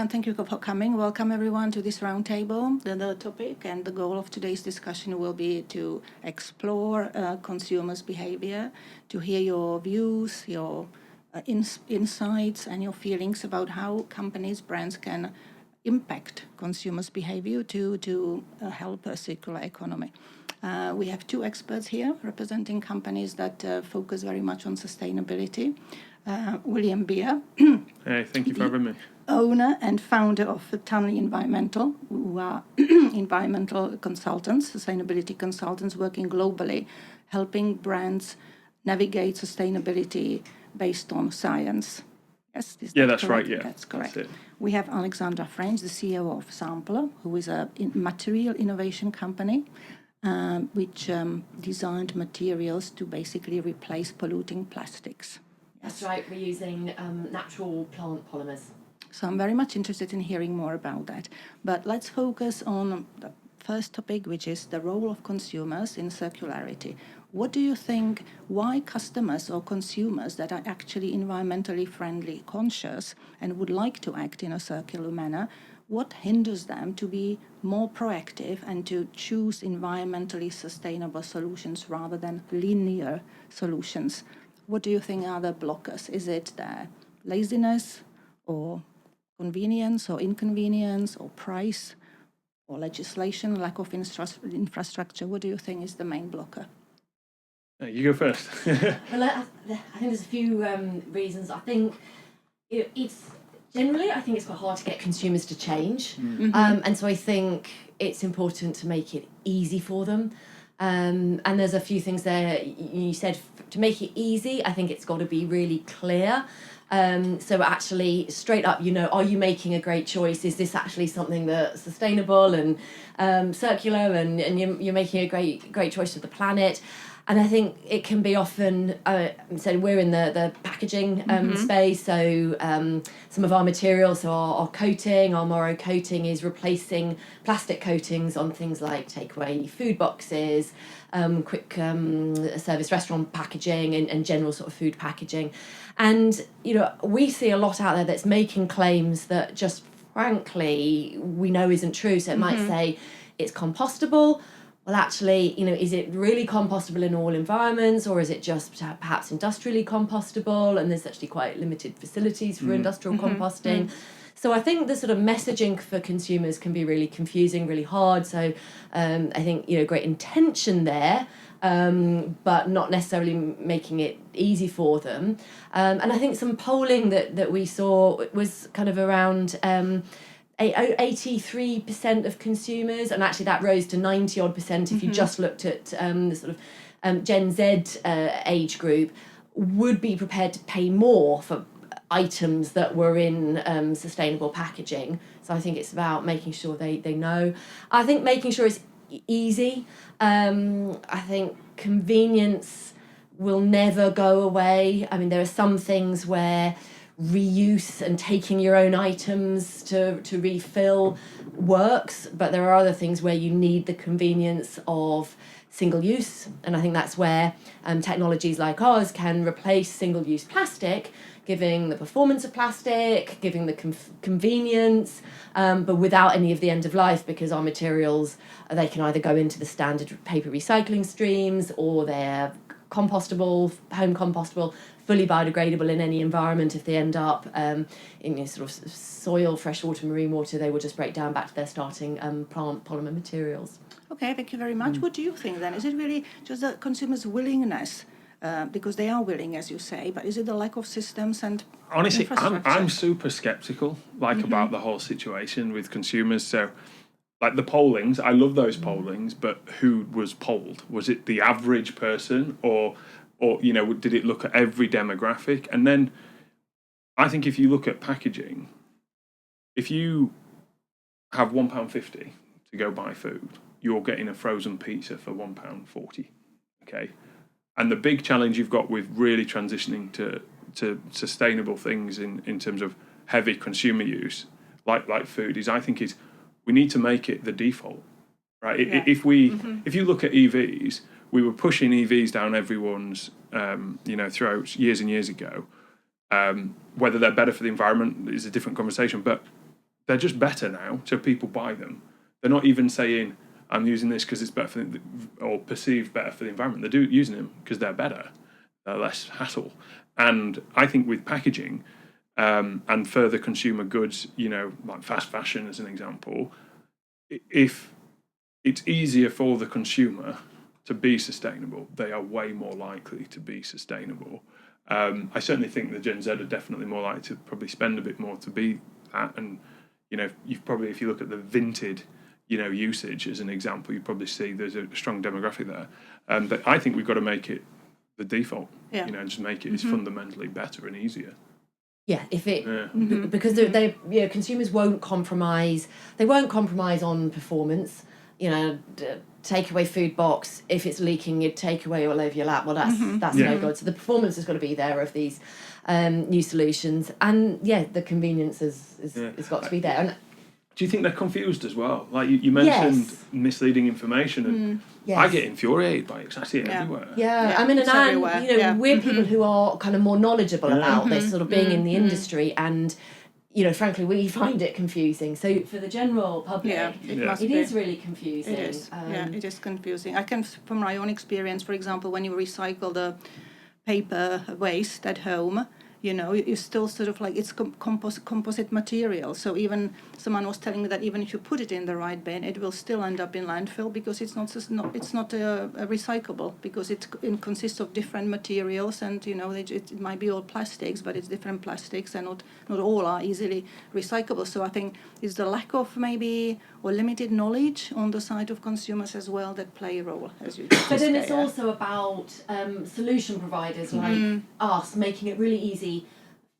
and thank you for coming. Welcome everyone to this roundtable. The topic and the goal of today's discussion will be to explore consumers' behavior, to hear your views, your insights and your feelings about how companies, brands can impact consumers' behavior to help a circular economy. We have two experts here representing companies that focus very much on sustainability. William Beer. Hey, thank you for having me. Owner and founder of Tunley Environmental, who are environmental consultants, sustainability consultants working globally, helping brands navigate sustainability based on science. Yes, that's correct? right. Yeah, that's correct. That's it. We have Alexandra, the CEO of Xampla, who is a material innovation company, which designed materials to basically replace polluting plastics. That's right, we're using natural plant polymers. So I'm very much interested in hearing more about that. But let's focus on the first topic, which is the role of consumers in circularity. What do you think, why customers or consumers that are actually environmentally friendly, conscious, and would like to act in a circular manner, what hinders them to be more proactive and to choose environmentally sustainable solutions rather than linear solutions? What do you think are the blockers? Is it the laziness or convenience or inconvenience or price or legislation, lack of infrastructure? What do you think is the main blocker? You go first. Well, I think there's a few reasons. I think it's generally, I think it's quite hard to get consumers to change. And so I think it's important to make it easy for them. And there's a few things there. You said to make it easy, I think it's got to be really clear. So actually, straight up, are you making a great choice? Is this actually something that's sustainable and circular, and you're making a great choice for the planet? And I think it can be often, so we're in the packaging space, so some of our materials, so our coating, our Moares coating is replacing plastic coatings on things like takeaway food boxes, quick service restaurant packaging and general sort of food packaging. And, we see a lot out there that's making claims that just frankly we know isn't true. So it might say it's compostable. Well, actually, is it really compostable in all environments, or is it just perhaps industrially compostable? And there's actually quite limited facilities for industrial composting. So I think the sort of messaging for consumers can be really confusing, really hard. So I think, great intention there, but not necessarily making it easy for them. And I think some polling that we saw was kind of around 83% of consumers, and actually that rose to 90-odd% if you just looked at the sort of Gen Z age group, would be prepared to pay more for items that were in sustainable packaging. So I think it's about making sure they know. I think making sure it's easy. I think convenience will never go away. I mean, there are some things where reuse and taking your own items to refill works, but there are other things where you need the convenience of single use, and I think that's where technologies like ours can replace single-use plastic, giving the performance of plastic, giving the convenience, but without any of the end of life, because our materials, they can either go into the standard paper recycling streams, or they're compostable, home compostable, fully biodegradable in any environment. If they end up in sort of soil, freshwater, marine water, they will just break down back to their starting plant polymer materials. Okay, thank you very much. What do you think then? Is it really just the consumers' willingness, because they are willing, as you say, but is it the lack of systems and honestly, infrastructure? I'm super skeptical, about the whole situation with consumers. So, like the pollings, I love those pollings, but who was polled? Was it the average person, or did it look at every demographic? And then I think if you look at packaging, if you have £1.50 to go buy food, you're getting a frozen pizza for £1.40. Okay. And the big challenge you've got with really transitioning to sustainable things in terms of heavy consumer use, like food, is we need to make it the default, right? Yeah. If you look at EVs, we were pushing EVs down everyone's throats years and years ago. Whether they're better for the environment is a different conversation, but they're just better now, so people buy them. They're not even saying, I'm using this because it's better for or perceived better for the environment. They're using them because they're better, they're less hassle. And I think with packaging and further consumer goods, like fast fashion as an example, if it's easier for the consumer to be sustainable, they are way more likely to be sustainable. I certainly think the Gen Z are definitely more likely to probably spend a bit more to be that. And if you look at the Vinted usage as an example, you probably see there's a strong demographic there. But I think we've got to make it the default. Just make it as fundamentally better and easier. Yeah, because they consumers won't compromise. They won't compromise on performance. Takeaway food box, if it's leaking, you take away all over your lap. Well, that's no good. So the performance has got to be there of these new solutions, and the convenience is got to be there. And do you think they're confused as well? Like you mentioned misleading information, and I get infuriated by it. I see it everywhere. I mean, and we're people who are kind of more knowledgeable about this, sort of being in the industry, and frankly, we find it confusing. So for the general public, it is really confusing. It is. It is confusing. I can, from my own experience, for example, when you recycle the paper waste at home, you still sort of like it's composite material. So even someone was telling me that even if you put it in the right bin, it will still end up in landfill because it's not recyclable, because it consists of different materials, and it might be all plastics, but it's different plastics, and not all are easily recyclable. So I think it's the lack of maybe or limited knowledge on the side of consumers as well that play a role, as you just But then it's also about solution providers like us making it really easy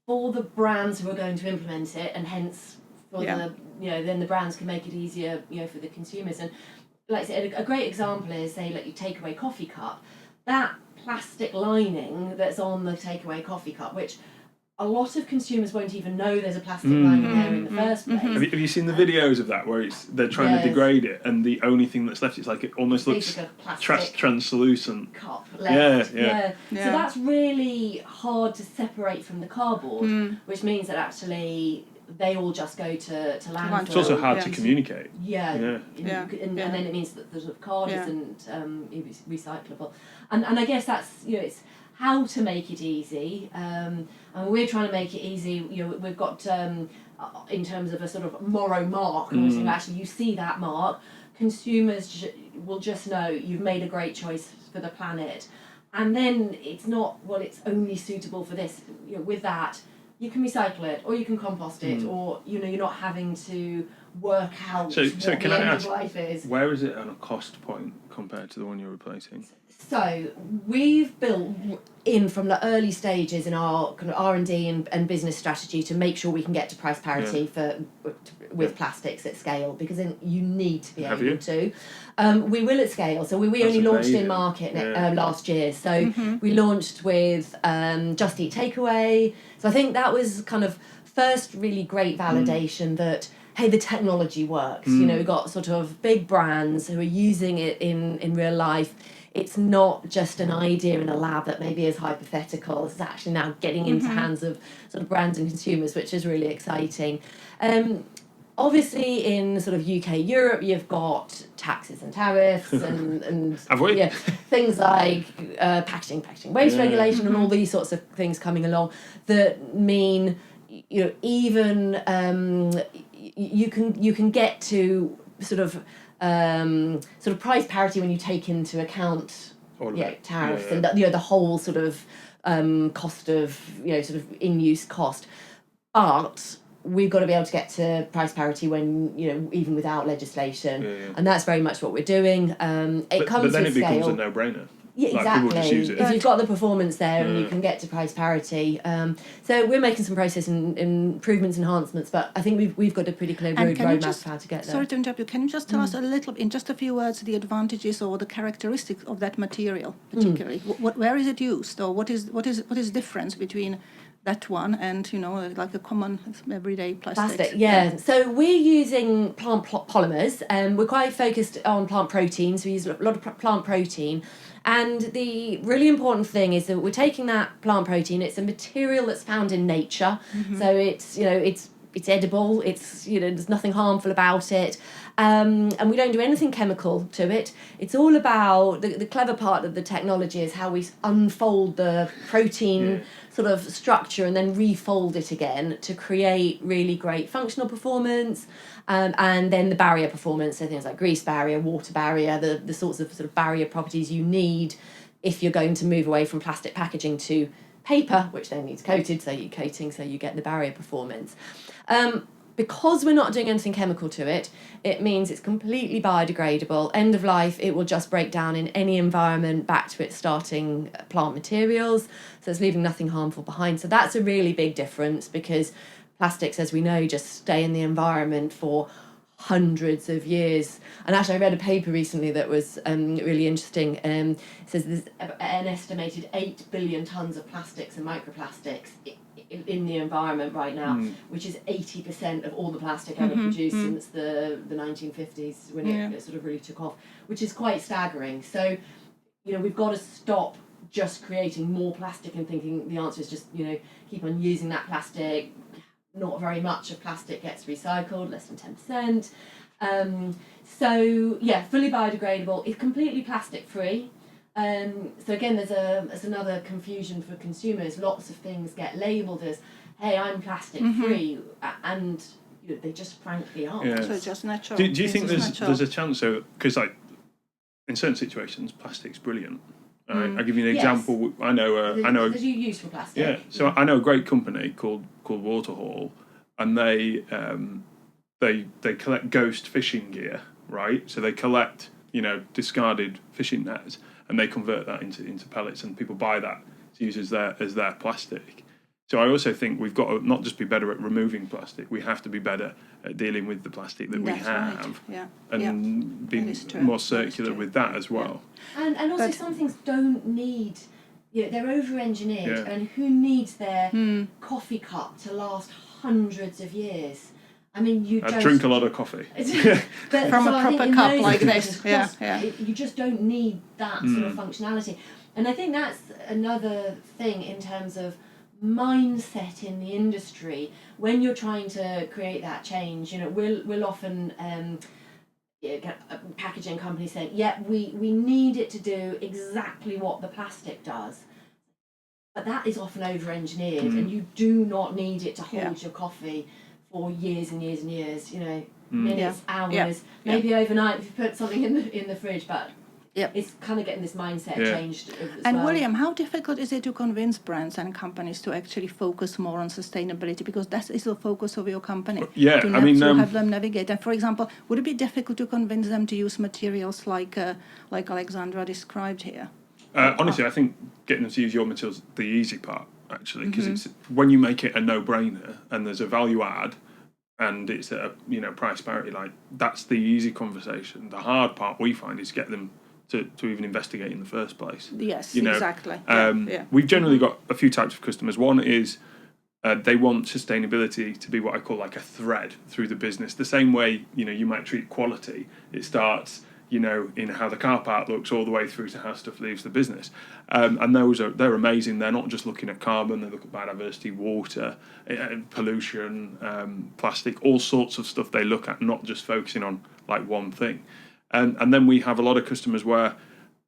for the brands who are going to implement it, and hence for then the brands can make it easier for the consumers. And like I said, a great example is, say, you take away coffee cup, that plastic lining that's on the takeaway coffee cup, which a lot of consumers won't even know there's a plastic lining there in the first place. Have you seen the videos of that where they're trying to degrade it, and the only thing that's left is like it almost looks translucent cup left. Yeah. So that's really hard to separate from the cardboard, which means that actually they all just go to landfill. It's also hard to communicate. And then it means that the sort of card isn't recyclable. And I guess that's it's how to make it easy, and we're trying to make it easy. We've got in terms of a sort of Morrow mark, and we're saying actually you see that mark, consumers will just know you've made a great choice for the planet, and then it's not it's only suitable for this. With that, you can recycle it, or you can compost it, or you're not having to work out so what can the I end ask, of life is. where is it on a cost point compared to the one you're replacing? So we've built in from the early stages in our kind of R&D and business strategy to make sure we can get to price parity with plastics at scale, because then you need to be able to. We will at scale. So we only launched in market last year. So we launched with Just Eat Takeaway. So I think that was kind of first really great validation that, hey, the technology works. We've got sort of big brands who are using it in real life. It's not just an idea in a lab that maybe is hypothetical. It's actually now getting into hands of sort of brands and consumers, which is really exciting. Obviously, in sort of UK, Europe, you've got taxes and tariffs and things like packaging waste regulation and all these sorts of things coming along that mean even you can get to sort of price parity when you take into account tariffs and the whole sort of cost of sort of in-use cost, but we've got to be able to get to price parity when even without legislation, and that's very much what we're doing. But then it becomes a no-brainer. Yeah, exactly. People just use it. If you've got the performance there and you can get to price parity, so we're making some process improvements, enhancements, but I think we've got a pretty clear roadmap of how to get there. Sorry to interrupt you. Can you just tell us a little, in just a few words, the advantages or the characteristics of that material, particularly? Where is it used, or what is the difference between that one and like a common everyday plastic? So we're using plant polymers, and we're quite focused on plant proteins. We use a lot of plant protein. And the really important thing is that we're taking that plant protein. It's a material that's found in nature, so it's it's edible. It's, you know, there's nothing harmful about it, and we don't do anything chemical to it. It's all about the clever part of the technology is how we unfold the protein sort of structure and then refold it again to create really great functional performance, and then the barrier performance. So things like grease barrier, water barrier, the sorts of sort of barrier properties you need if you're going to move away from plastic packaging to paper, which then needs coating, so you get the barrier performance. Because we're not doing anything chemical to it, it means it's completely biodegradable. End of life, it will just break down in any environment back to its starting plant materials. So it's leaving nothing harmful behind. So that's a really big difference, because plastics, as we know, just stay in the environment for hundreds of years. And actually I read a paper recently that was really interesting. It says there's an estimated 8 billion tonnes of plastics and microplastics in the environment right now, which is 80% of all the plastic ever produced since the 1950s, when it sort of really took off, which is quite staggering. So, you know, we've got to stop just creating more plastic and thinking the answer is just, you know, keep on using that plastic. Not very much of plastic gets recycled, less than 10%. So yeah, fully biodegradable. It's completely plastic free. So again, there's another confusion for consumers. Lots of things get labelled as, "Hey, I'm plastic free," and you know, they just frankly aren't. Yeah. So it's just natural. Do you think there's a chance? So because like in certain situations, plastic's brilliant. I'll give you an example. I know. There's useful plastic. Yeah. So I know a great company called Waterhaul, and they collect ghost fishing gear, right? So they collect, you know, discarded fishing nets, and they convert that into pellets, and people buy that to use as their plastic. So I also think we've got to not just be better at removing plastic, we have to be better at dealing with the plastic that we have, and being more circular with that as well. And also some things don't need, you know, they're over-engineered, and who needs their coffee cup to last hundreds of years? I mean, I drink a lot of coffee. But from a proper cup like this. You just don't need that sort of functionality. And I think that's another thing in terms of mindset in the industry. When you're trying to create that change, you know, we'll often get a packaging company saying, we need it to do exactly what the plastic does. But that is often over-engineered, and you do not need it to hold your coffee for years and years and years, you know, minutes, hours, maybe overnight if you put something in the fridge, but it's kind of getting this mindset changed as and well. William, how difficult is it to convince brands and companies to actually focus more on sustainability, because that is the focus of your company, to have them navigate? And for example, would it be difficult to convince them to use materials like Alexandra described here? Honestly, I think getting them to use your materials is the easy part, actually, because it's when you make it a no-brainer and there's a value add and it's at a price parity, like that's the easy conversation. The hard part we find is get them to even investigate in the first place. Yes, exactly. We've generally got a few types of customers. One is they want sustainability to be what I call like a thread through the business. The same way, you might treat quality. It starts, in how the car park looks all the way through to how stuff leaves the business. And they're amazing. They're not just looking at carbon, they look at biodiversity, water, pollution, plastic, all sorts of stuff they look at, not just focusing on like one thing. And then we have a lot of customers where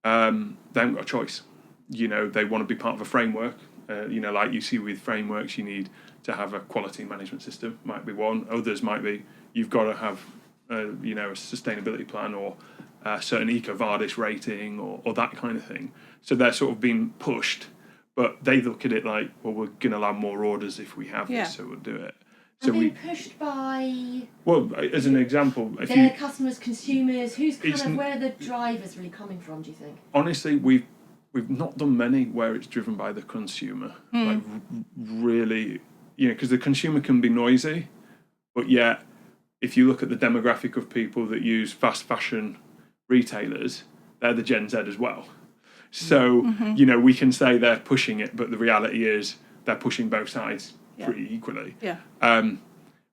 they haven't got a choice. They want to be part of a framework. Like you see with frameworks, you need to have a quality management system, might be one. Others might be you've got to have a sustainability plan or a certain EcoVadis rating or that kind of thing. So they're sort of being pushed, but they look at it like, well, we're going to have more orders if we have this, so we'll do it. So being pushed by... Well, as an example... Their customers, consumers, who's kind of where the driver's really coming from, do you think? Honestly, we've not done many where it's driven by the consumer. Like, really, because the consumer can be noisy, but yet, if you look at the demographic of people that use fast fashion retailers, they're the Gen Z as well. So, we can say they're pushing it, but the reality is they're pushing both sides pretty equally.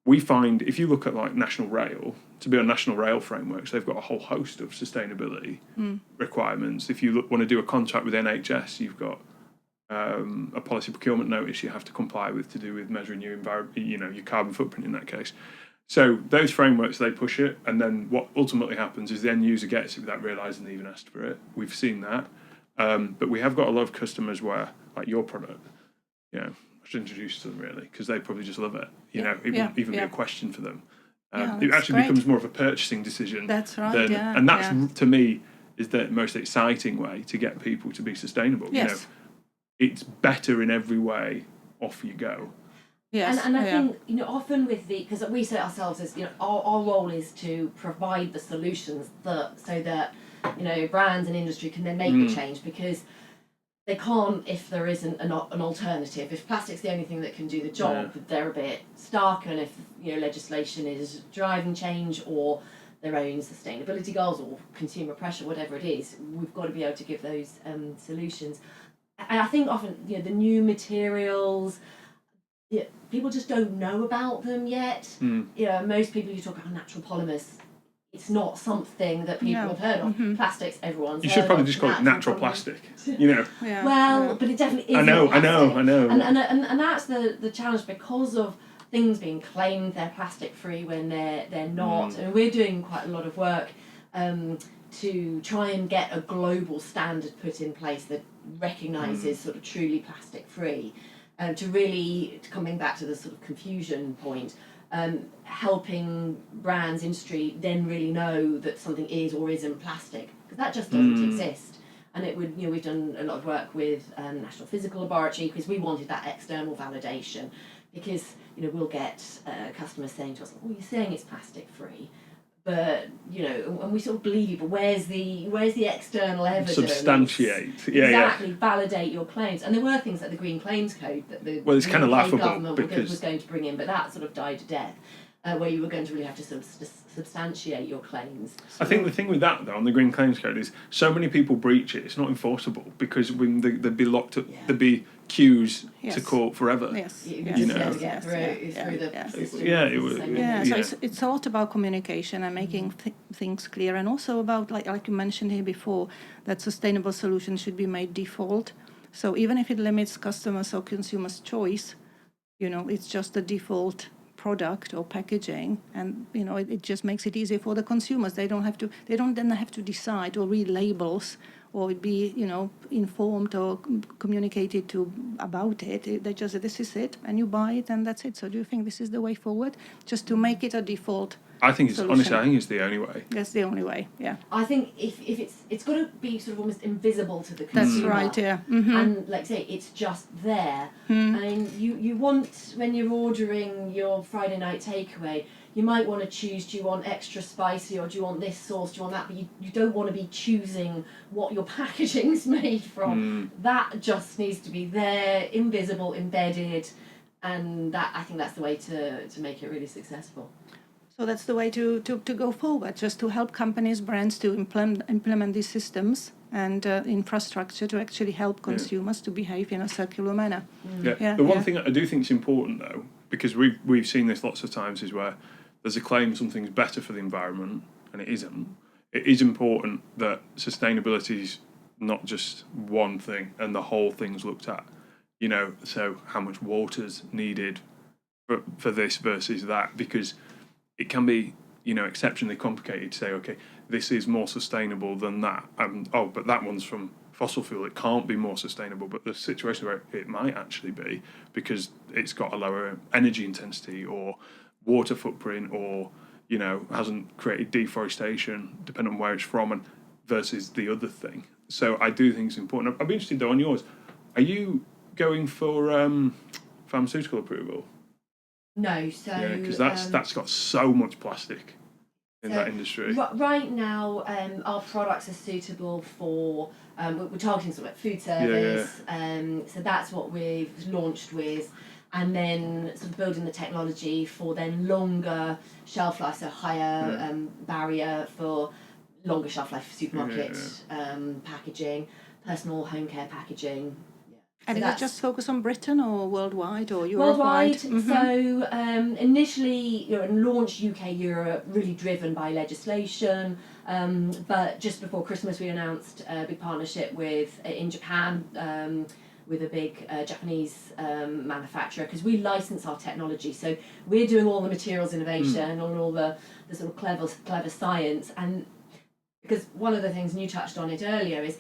We find, if you look at like National Rail, to be on National Rail frameworks, they've got a whole host of sustainability requirements. If you want to do a contract with NHS, you've got a policy procurement notice you have to comply with to do with measuring your your carbon footprint in that case. So those frameworks, they push it, and then what ultimately happens is the end user gets it without realising they even asked for it. We've seen that, but we have got a lot of customers where, like your product, I should introduce to them really, because they probably just love it. It wouldn't even be a question for them. It actually becomes more of a purchasing decision. That's right. And that's to me is the most exciting way to get people to be sustainable. Yes. It's better in every way. Off you go. Yes. And I think, often with because we say ourselves as, our role is to provide the solutions so that, brands and industry can then make the change, because they can't if there isn't an alternative. If plastic's the only thing that can do the job, they're a bit stuck, and if, legislation is driving change or their own sustainability goals or consumer pressure, whatever it is, we've got to be able to give those solutions. And I think often, the new materials, people just don't know about them yet. Most people, you talk about natural polymers, it's not something that people have heard of. Plastics, everyone's You should heard probably of. just call it natural plastic. But it definitely is. I know. And that's the challenge, because of things being claimed they're plastic free when they're not. And we're doing quite a lot of work to try and get a global standard put in place that recognises sort of truly plastic free. To really, coming back to the sort of confusion point, helping brands, industry then really know that something is or isn't plastic, because that just doesn't exist. And it would, we've done a lot of work with National Physical Laboratory, because we wanted that external validation, because we'll get customers saying to us, "Oh, you're saying it's plastic free, but and we sort of believe you, but where's the external evidence? Substantiate, validate your claims." And there were things like the Green Claims Code that the it's kind of laughable government because was going to bring in, but that sort of died to death, where you were going to really have to sort of substantiate your claims. I think the thing with that though on the Green Claims Code is so many people breach it. It's not enforceable, because when they'd be locked up, there'd be queues to court forever. Yes. Through the system. So it's a lot about communication and making things clear, and also about like you mentioned here before, that sustainable solutions should be made default. So even if it limits customers or consumers' choice, it's just the default product or packaging, and it just makes it easier for the consumers. They don't then have to decide or read labels or be informed or communicated to about it. They just say, this is it, and you buy it, and that's it. So do you think this is the way forward, just to make it a default? I think it's honestly, I think it's the only way. That's the only way. Yeah. I think if it's got to be sort of almost invisible to the consumer. That's right. Yeah. Mm-hmm. And like say, it's just there. I mean, you want, when you're ordering your Friday night takeaway, you might want to choose, do you want extra spicy, or do you want this sauce, do you want that? But you don't want to be choosing what your packaging's made from. That just needs to be there, invisible, embedded, and I think that's the way to make it really successful. So that's the way to go forward, just to help companies, brands to implement these systems and infrastructure to actually help consumers to behave in a circular manner. The one thing I do think is important though, because we've seen this lots of times, is where there's a claim something's better for the environment and it isn't. It is important that sustainability is not just one thing and the whole thing's looked at. So how much water's needed for this versus that, because it can be, exceptionally complicated to say, okay, this is more sustainable than that. But that one's from fossil fuel. It can't be more sustainable. But the situation where it might actually be, because it's got a lower energy intensity or water footprint, or, hasn't created deforestation, depending on where it's from, and versus the other thing. So I do think it's important. I'd be interested though on yours. Are you going for pharmaceutical approval? No, so because that's got so much plastic in that industry. Right now, our products are suitable for we're targeting sort of like food service. So that's what we've launched with, and then sort of building the technology for then longer shelf life, so higher barrier for longer shelf life for supermarket packaging, personal home care packaging. And so is it just focus on Britain or worldwide or Europe-wide? Worldwide. So initially, launched UK, Europe, really driven by legislation. But just before Christmas, we announced a big partnership in Japan with a big Japanese manufacturer, because we license our technology. So we're doing all the materials innovation and all the sort of clever science. And because one of the things, and you touched on it earlier, is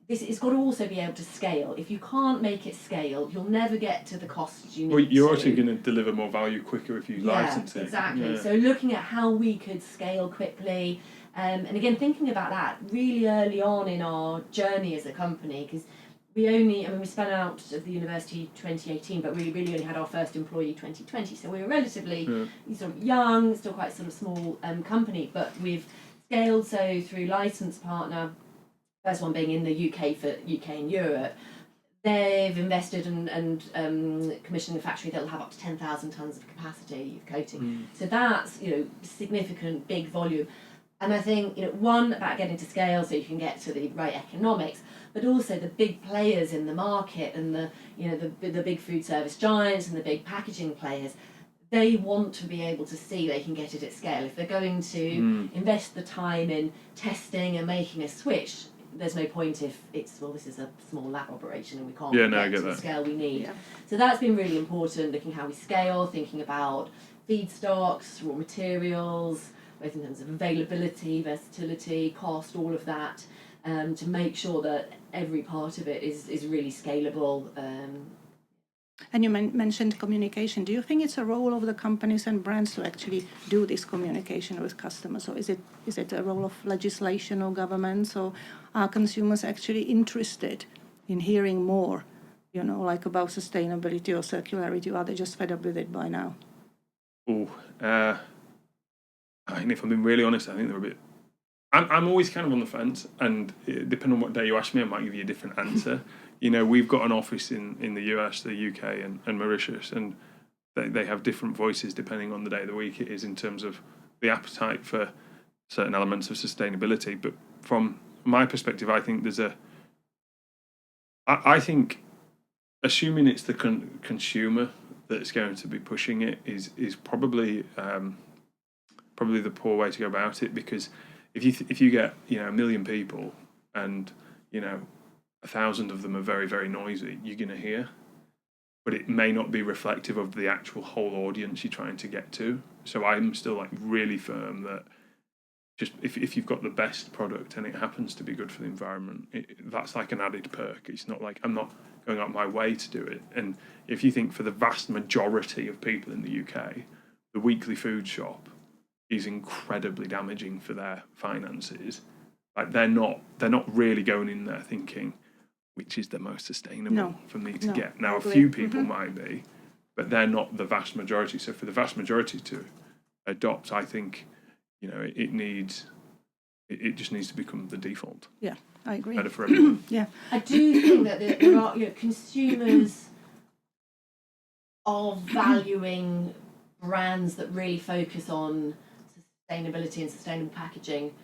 it's got to also be able to scale. If you can't make it scale, you'll never get to the costs you need. Well, you're also going to deliver more value quicker if you license it. Exactly. So looking at how we could scale quickly, and again thinking about that really early on in our journey as a company, because we spun out of the university 2018, but we really only had our first employee 2020. So we were relatively sort of young, still quite sort of small company, but we've scaled so through license partner. First one being in the UK for UK and Europe. They've invested and commissioned a factory that will have up to 10,000 tonnes of capacity of coating. So that's significant, big volume. And I think one, about getting to scale so you can get to the right economics, but also the big players in the market and the big food service giants and the big packaging players. They want to be able to see they can get it at scale. If they're going to invest the time in testing and making a switch, there's no point if it's, this is a small lab operation and we can't get to the scale we need. Yeah. So that's been really important, looking how we scale, thinking about feedstocks, raw materials, both in terms of availability, versatility, cost, all of that, to make sure that every part of it is really scalable. And you mentioned communication. Do you think it's a role of the companies and brands to actually do this communication with customers? Or is it a role of legislation or governments? Or are consumers actually interested in hearing more, like about sustainability or circularity? Or are they just fed up with it by now? I mean, if I'm being really honest, I think they're a bit... I'm always kind of on the fence, and depending on what day you ask me, I might give you a different answer. We've got an office in the US, the UK, and Mauritius, and they have different voices depending on the day of the week it is in terms of the appetite for certain elements of sustainability. But from my perspective, I think I think assuming it's the consumer that's going to be pushing it is probably the poor way to go about it, because if you get 1 million people and 1,000 of them are very, very noisy, you're going to hear, but it may not be reflective of the actual whole audience you're trying to get to. So I'm still really firm that just if you've got the best product and it happens to be good for the environment, that's like an added perk. It's not like I'm not going out my way to do it. And if you think for the vast majority of people in the UK, the weekly food shop is incredibly damaging for their finances. They're not really going in there thinking which is the most sustainable for me to get. Now, a few people might be, but they're not the vast majority. So for the vast majority to adopt, I think it just needs to become the default. Yeah, I agree. Better for everyone. Yeah, I do think that there are consumers are valuing brands that really focus on sustainability and sustainable packaging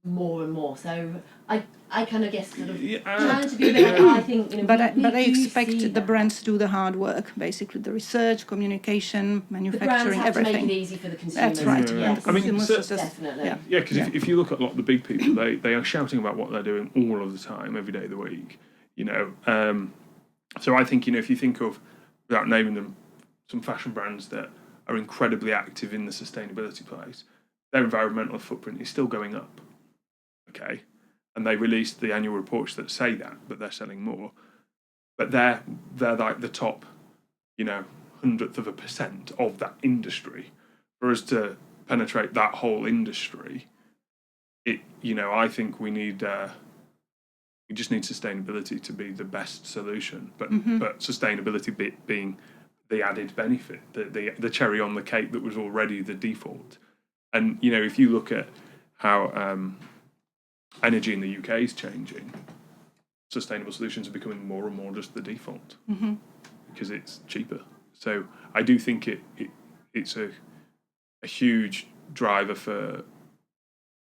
more and more. So I kind of guess sort of trying to be a bit. I think, but I expect the brands to do the hard work, basically the research, communication, manufacturing, the brands have everything. to make it easy for the consumer. That's right. Yeah. Yeah. I mean, definitely. Yeah, because if you look at a lot of the big people, they are shouting about what they're doing all of the time, every day of the week. So I think if you think of, without naming them, some fashion brands that are incredibly active in the sustainability place, their environmental footprint is still going up. Okay, and they released the annual reports that say that, but they're selling more. But they're like the top, 100% of that industry. For us to penetrate that whole industry, I think we just need sustainability to be the best solution. But but sustainability being the added benefit, the cherry on the cake that was already the default. And if you look at how energy in the UK is changing, sustainable solutions are becoming more and more just the default because it's cheaper. So I do think it's a huge driver for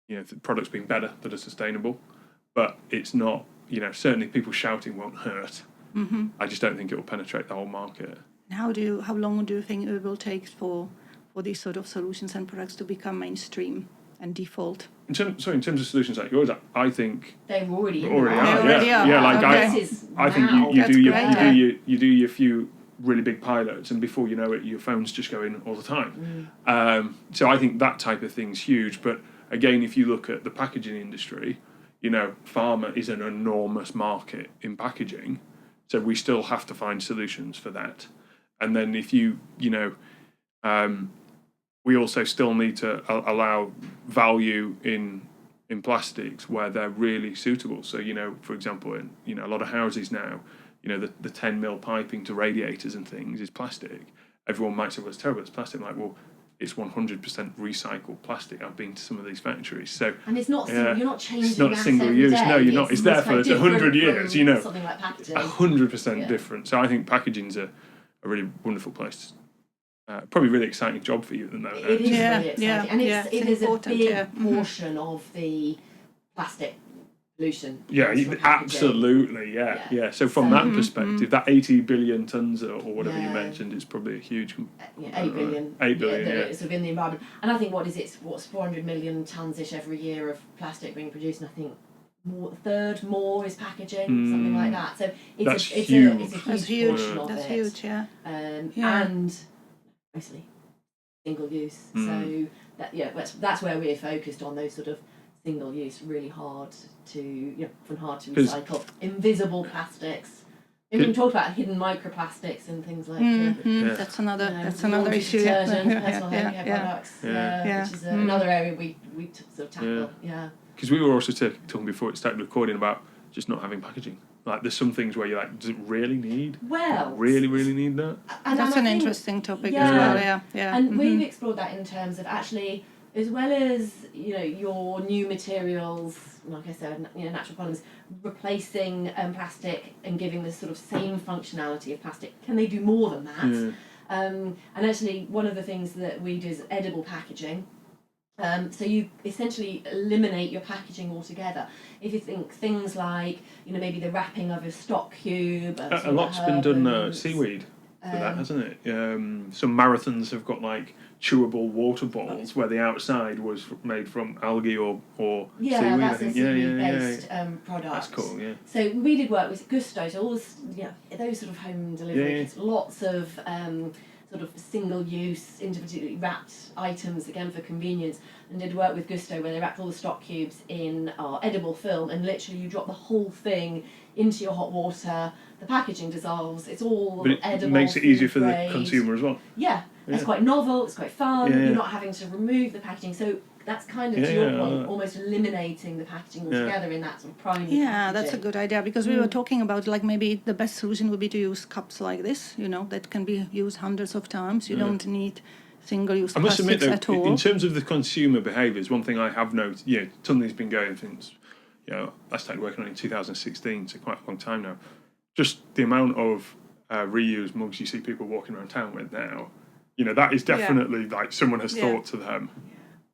the products being better that are sustainable, but it's not certainly people shouting won't hurt. I just don't think it will penetrate the whole market. How long do you think it will take for these sort of solutions and products to become mainstream and default. In terms of solutions like yours, I think They're already in already the are. market. They already Yeah, are. yeah. Like Okay. This is I think now. you That's do great. you do your few really big pilots, and before you know it, your phone's just going all the time. So I think that type of thing's huge. But again, if you look at the packaging industry, pharma is an enormous market in packaging, so we still have to find solutions for that. And then if we also still need to allow value in plastics where they're really suitable. So for example, in a lot of houses now, the 10 mil piping to radiators and things is plastic. Everyone might say, well, it's terrible, it's plastic. Like, well, it's 100% recycled plastic. I've been to some of these factories, so And it's not you're not changing. it's not mass single every use. day. No, you're not. It's there for quite different 100 years. from something like packaging. 100% different. So I think packaging's a really wonderful place. Probably a really exciting job for you at the moment. It is Yeah, really exciting, yeah, and yeah, it it's is a important, big yeah. portion of the plastic pollution. Yeah, comes from packaging. absolutely. Yeah. So from that perspective, that 80 billion tons or whatever you mentioned is probably a huge. 8 billion. 8 billion. Sort of in the environment, and I think what's 400 million tons-ish every year of plastic being produced, and I think a third more is packaging, something like that. So it's huge. a huge portion of That's it. huge, yeah. And mostly single use. So that's where we're focused on those sort of single use, really hard to recycle, invisible plastics. We haven't talked about hidden microplastics and things like That's another issue. Detergent, personal home care products, which is another area we sort of tackle. Because we were also talking before it started recording about just not having packaging. Like, there's some things where you're like, does it really need? Well, really need that? That's an interesting topic as well. Yeah. And we've explored that in terms of actually, as well as your new materials, like I said, natural polymers, replacing plastic and giving the sort of same functionality of plastic. Can they do more than that? And actually, one of the things that we do is edible packaging. So you essentially eliminate your packaging altogether. If you think things like, maybe the wrapping of a stock cube. A lot's been done seaweed for that, hasn't it? Some marathons have got like chewable water balls where the outside was made from algae or seaweed. That's I think. a seaweed-based product. That's cool. Yeah. So we did work with Gusto, so all this, those sort of home delivery kits, lots of sort of single-use, individually wrapped items, again for convenience, and did work with Gusto where they wrapped all the stock cubes in our edible film, and literally you drop the whole thing into your hot water, the packaging dissolves, it's all but it edible. Makes it easier for the grade. consumer as well. Yeah, it's quite novel, it's quite fun, Yeah. you're not having to remove the packaging, so that's kind of to your point, almost eliminating the packaging altogether in that sort of primary packaging. That's a good idea, because we were talking about like maybe the best solution would be to use cups like this, that can be used hundreds of times. You don't need single-use I must plastics admit, at though, all. in terms of the consumer behaviours, one thing I have noticed, Tunley's been going since, I started working on it in 2016, so quite a long time now. Just the amount of reused mugs you see people walking around town with now, that is definitely like someone has thought to them.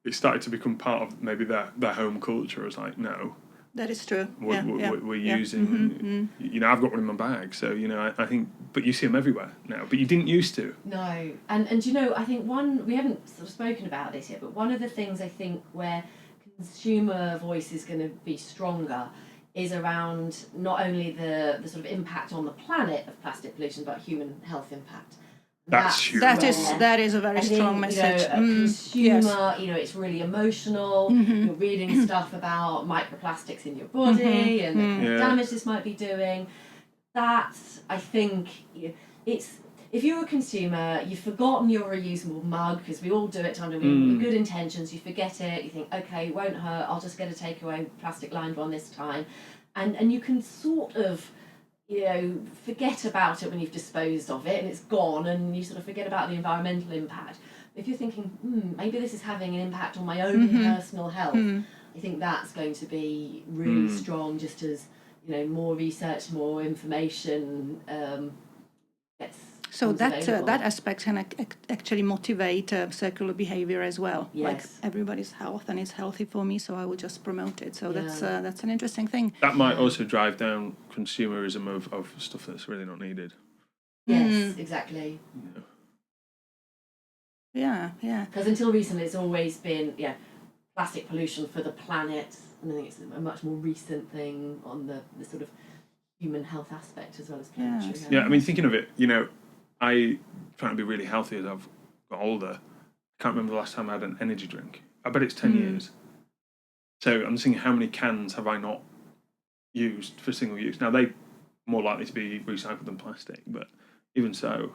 It started to become part of maybe their home culture. It's like, no, that is true. We're using. I've got one in my bag, so I think. But you see them everywhere now. But you didn't used to. No, and I think we haven't sort of spoken about this yet, but one of the things I think where consumer voice is going to be stronger is around not only the sort of impact on the planet of plastic pollution, but human health impact. That's huge. That is a very strong message. A consumer, it's really emotional. You're reading stuff about microplastics in your body and the kind of damage this might be doing. That, I think, it's if you're a consumer, you've forgotten your reusable mug, because we all do it time to time with good intentions. You forget it. You think, okay, it won't hurt. I'll just get a takeaway plastic lined one this time, and you can sort of forget about it when you've disposed of it and it's gone, and you sort of forget about the environmental impact. If you're thinking, maybe this is having an impact on my own personal health, I think that's going to be really strong, just as, more research, more information gets So available. that aspect can actually motivate circular behaviour as well. Yes. Like everybody's health, and it's healthy for me, so I will just promote it. So that's an interesting thing. That might also drive down consumerism of stuff that's really not needed. Yes, exactly. Yeah. Because until recently, it's always been plastic pollution for the planet, and I think it's a much more recent thing on the sort of human health aspect as well as planetary health. Yeah, I mean, thinking of it, I trying to be really healthy as I've got older. I can't remember the last time I had an energy drink. I bet it's 10 years. So I'm thinking, how many cans have I not used for single use? Now, they more likely to be recycled than plastic, but even so,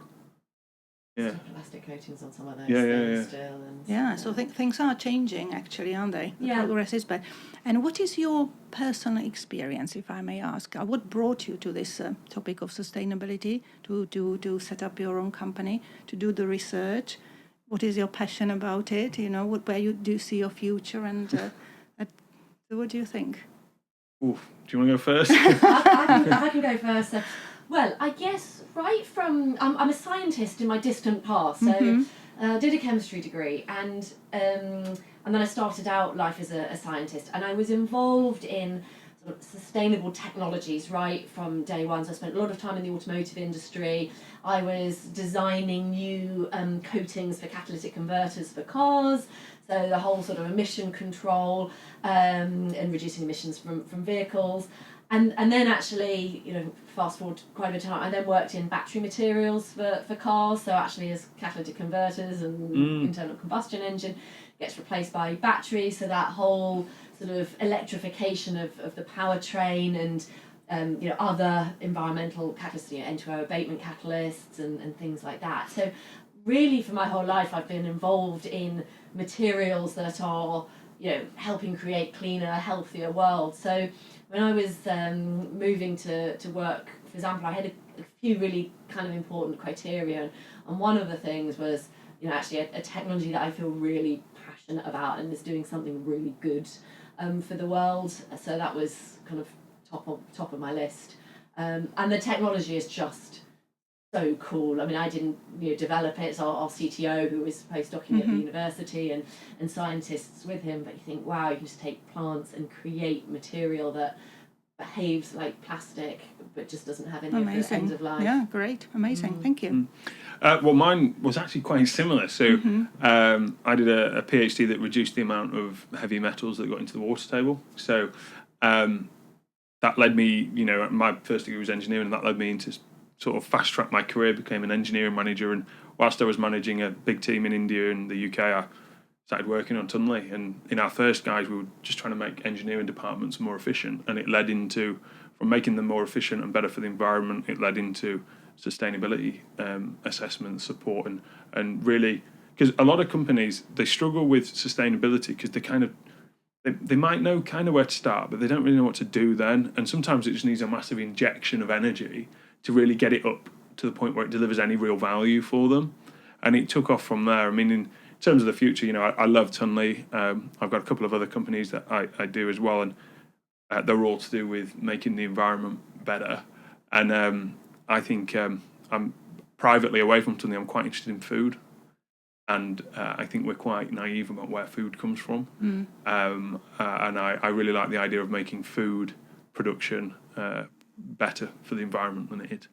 Still plastic coatings on some of those things still. And So things are changing, actually, aren't they? The Yeah. progress is bad. And what is your personal experience, if I may ask? What brought you to this topic of sustainability, to set up your own company, to do the research? What is your passion about it? Where do you see your future, and so what do you think? Ooh, do you want to go first? I can go first. So, well, I guess right from I'm a scientist in my distant past, so did a chemistry degree, and then I started out life as a scientist, and I was involved in sort of sustainable technologies right from day one. So I spent a lot of time in the automotive industry. I was designing new coatings for catalytic converters for cars. So the whole sort of emission control and reducing emissions from vehicles. And then actually, fast forward quite a bit of time, I then worked in battery materials for cars. So actually as catalytic converters and internal combustion engine gets replaced by batteries. So that whole sort of electrification of the powertrain and other environmental catalysts, N2O abatement catalysts and things like that. So really for my whole life I've been involved in materials that are helping create cleaner, healthier world. So when I was moving to work for Xampla, I had a few really kind of important criteria, and one of the things was actually a technology that I feel really passionate about and is doing something really good for the world. So that was kind of top of my list, and the technology is just so cool. I mean, I didn't develop it. It's our CTO, who was postdocing at the university, and scientists with him. But you think, wow, you can just take plants and create material that behaves like plastic, but just doesn't have any of the end of life. Yeah, great, amazing. Thank you. Well, mine was actually quite similar. So I did a PhD that reduced the amount of heavy metals that got into the water table. So that led me, my first degree was engineering, and that led me into sort of fast track my career, became an engineering manager, and whilst I was managing a big team in India and the UK, I started working on Tunley, and in our first guys we were just trying to make engineering departments more efficient, and it led into, from making them more efficient and better for the environment, it led into sustainability assessment support, and really, because a lot of companies, they struggle with sustainability because they might know kind of where to start, but they don't really know what to do then, and sometimes it just needs a massive injection of energy to really get it up to the point where it delivers any real value for them. And it took off from there. I mean, in terms of the future, I love Tunley. I've got a couple of other companies that I do as well, and they're all to do with making the environment better. And I think I'm privately, away from Tunley, I'm quite interested in food. And I think we're quite naive about where food comes from. And I really like the idea of making food production better for the environment than it is.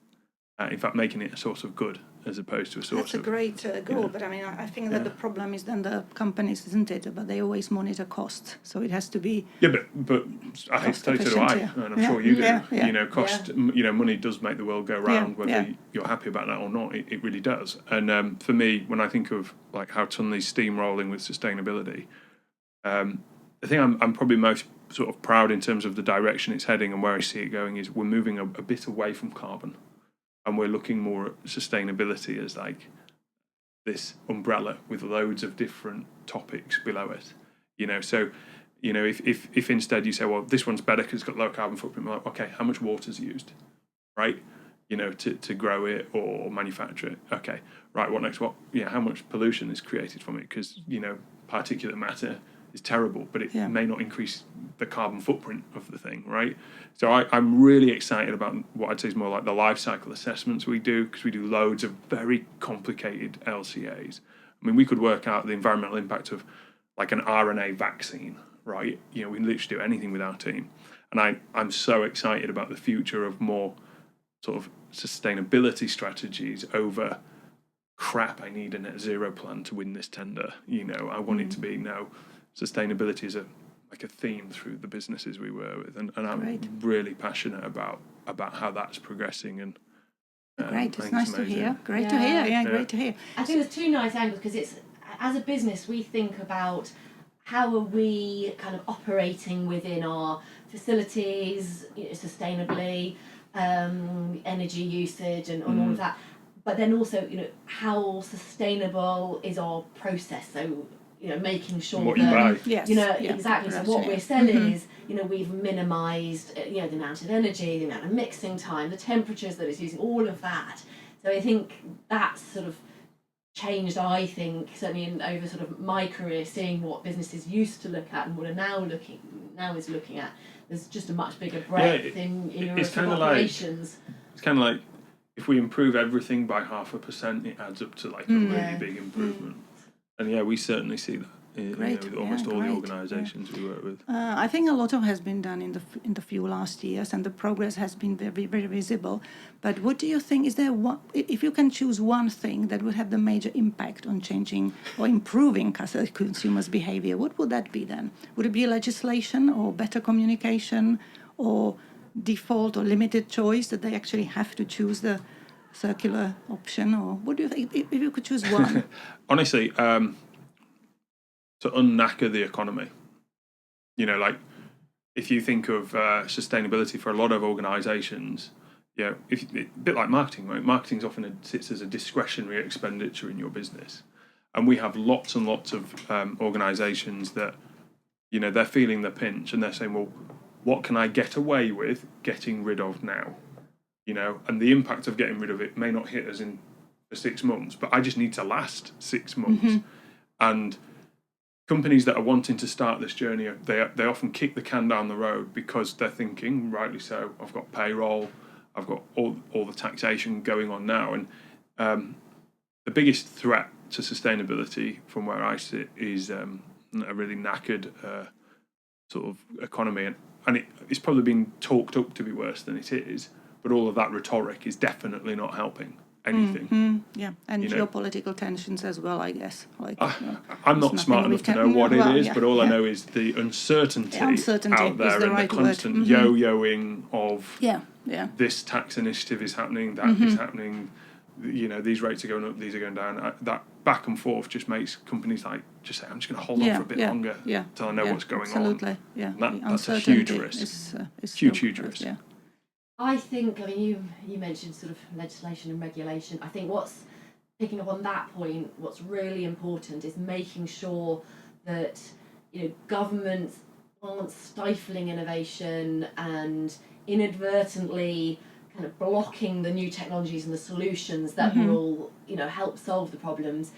In fact, making it a source of good as opposed to a source of... That's a great goal, but I mean, I think that the problem is then the companies, isn't it? But they always monitor costs, so it has to be... Yeah, but I hate to tell you, so do I, and I'm sure you do. Cost, money does make the world go round, whether you're happy about that or not, it really does. And for me, when I think of like how Tunley's steamrolling with sustainability, the thing I'm probably most sort of proud in terms of the direction it's heading and where I see it going is we're moving a bit away from carbon, and we're looking more at sustainability as like this umbrella with loads of different topics below it. So if instead you say, well, this one's better because it's got low carbon footprint, we're like, okay, how much water's used, right? To grow it or manufacture it. Okay, right. What next? How much pollution is created from it? Because particulate matter is terrible, but it may not increase the carbon footprint of the thing, right? So I'm really excited about what I'd say is more like the life cycle assessments we do, because we do loads of very complicated LCAs. I mean, we could work out the environmental impact of like an RNA vaccine, right? We can literally do anything with our team. And I'm so excited about the future of more sort of sustainability strategies over crap, I need a net zero plan to win this tender. I want it to be, no, sustainability is a theme through the businesses we work with, and I'm Great. really passionate about how that's progressing. And Great, I it's think nice to amazing. hear. Great to hear. Yeah, great to hear. I think there's two nice angles, because it's, as a business, we think about how are we kind of operating within our facilities, sustainably, energy usage and all of that. But then also, how sustainable is our process? So, making sure What that you buy. Yes. exactly. So what we're selling is, we've minimised, the amount of energy, the amount of mixing time, the temperatures that it's using, all of that. So I think that's sort of changed, I think, certainly over sort of my career, seeing what businesses used to look at and what are now is looking at. There's just a much bigger breadth in your it's kind of operations. It's kind of like, if we improve everything by 0.5%, it adds up to like a really big improvement. And we certainly see that with almost all the organisations we work with. I think a lot of has been done in the few last years, and the progress has been very, very visible. But what do you think? Is there one? If you can choose one thing that would have the major impact on changing or improving consumers' behaviour, what would that be then? Would it be legislation, or better communication, or default or limited choice that they actually have to choose the circular option? Or what do you think, if you could choose one? Honestly, to unknacker the economy. Like, if you think of sustainability for a lot of organisations, a bit like marketing, right? Marketing often sits as a discretionary expenditure in your business. And we have lots and lots of organisations that, they're feeling the pinch, and they're saying, well, what can I get away with getting rid of now? And the impact of getting rid of it may not hit us in 6 months, but I just need to last 6 months. And companies that are wanting to start this journey, they often kick the can down the road because they're thinking, rightly so, I've got payroll, I've got all the taxation going on now. And the biggest threat to sustainability from where I sit is a really knackered sort of economy. And it's probably been talked up to be worse than it is, but all of that rhetoric is definitely not helping anything. And geopolitical tensions as well, I guess. I'm not smart enough to know what it is, but all I know is the uncertainty out there, and the constant yo-yoing of this tax initiative is happening, that is happening, these rates are going up, these are going down. That back and forth just makes companies just say, I'm just going to hold on for a bit longer until I know what's going on. That's a huge risk. Huge risk. I think, you mentioned sort of legislation and regulation. I think what's, picking up on that point, what's really important is making sure that, governments aren't stifling innovation and inadvertently kind of blocking the new technologies and the solutions that will, help solve the problems,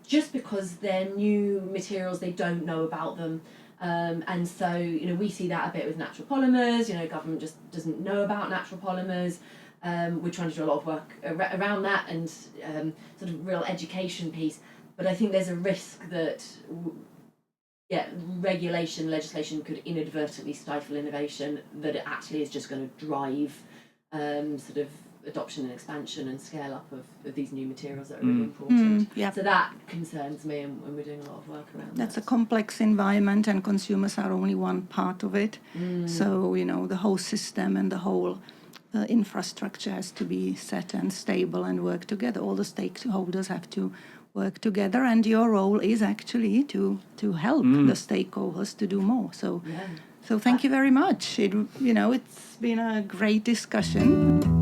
just because they're new materials, they don't know about them. And so, we see that a bit with natural polymers. Government just doesn't know about natural polymers. We're trying to do a lot of work around that and sort of real education piece. But I think there's a risk that, legislation could inadvertently stifle innovation, that it actually is just going to drive sort of adoption and expansion and scale up of these new materials that are really important. So that concerns me, and we're doing a lot of work around that. That's a complex environment, and consumers are only one part of it. So, the whole system and the whole infrastructure has to be set and stable and work together. All the stakeholders have to work together, and your role is actually to help the stakeholders to do more. So thank you very much. It's been a great discussion.